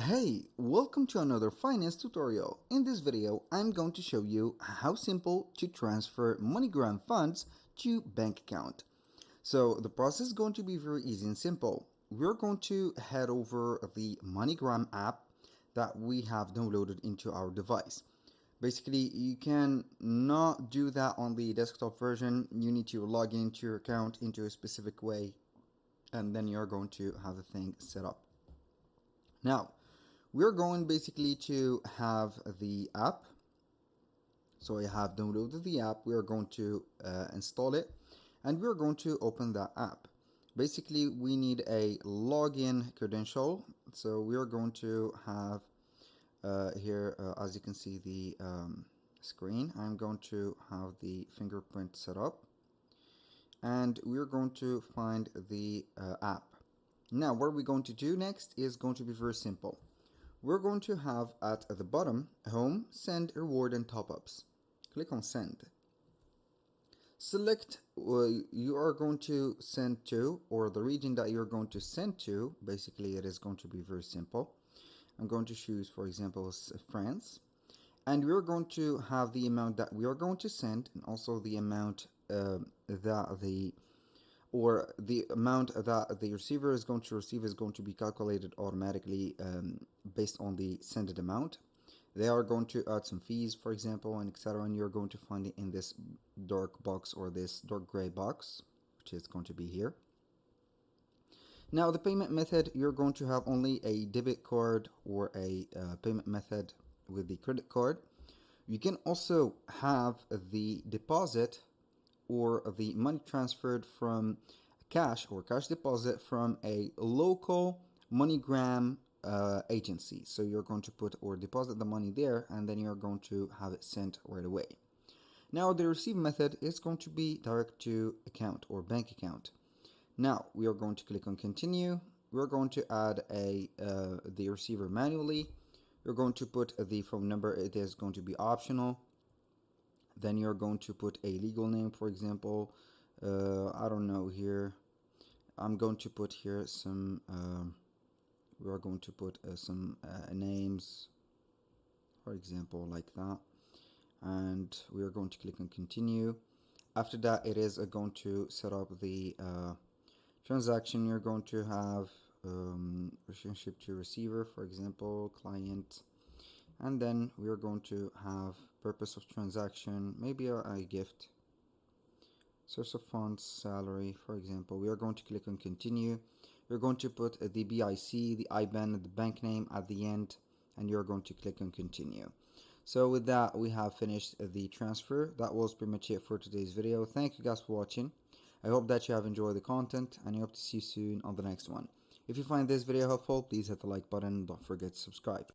Hey, welcome to another finance tutorial. In this video, I'm going to show you how simple to transfer MoneyGram funds to bank account. So the process is going to be very easy and simple. We're going to head over the MoneyGram app that we have downloaded into our device. Basically, you can not do that on the desktop version. You need to log into your account into a specific way, and then you're going to have the thing set up. Now, we're going basically to have the app. So I have downloaded the app. We are going to install it, and we're going to open that app. Basically, we need a login credential. So we are going to have here, as you can see the screen, I'm going to have the fingerprint set up, and we're going to find the app. Now, what we're going to do next is going to be very simple. We're going to have at the bottom, home, send, reward, and top-ups. Click on send. Select you are going to send to, or the region that you're going to send to. Basically, it is going to be very simple. I'm going to choose, for example, France. And we're going to have the amount that we are going to send, and also the amount that the amount that the receiver is going to receive is going to be calculated automatically based on the sended amount. They are going to add some fees, for example, and etc. And you're going to find it in this dark box, or this dark gray box, which is going to be here. Now, the payment method, you're going to have only a debit card or a payment method with the credit card. You can also have the deposit or the money transferred from cash or cash deposit from a local MoneyGram agency. So you're going to put or deposit the money there, and then you're going to have it sent right away. Now, the receive method is going to be direct to account or bank account. Now, we are going to click on continue. We're going to add the receiver manually. You're going to put the phone number. It is going to be optional. Then you're going to put a legal name, for example. I don't know here. I'm going to put here some. We are going to put some names, for example, like that. And we are going to click on continue. After that, it is going to set up the transaction. You're going to have relationship to receiver, for example, client. And then we are going to have purpose of transaction, maybe a gift, source of funds, salary, for example. We are going to click on continue. You're going to put the BIC, the IBAN, the bank name at the end, and you're going to click on continue. So with that, we have finished the transfer. That was pretty much it for today's video. Thank you guys for watching. I hope that you have enjoyed the content, and I hope to see you soon on the next one. If you find this video helpful, please hit the like button. Don't forget to subscribe.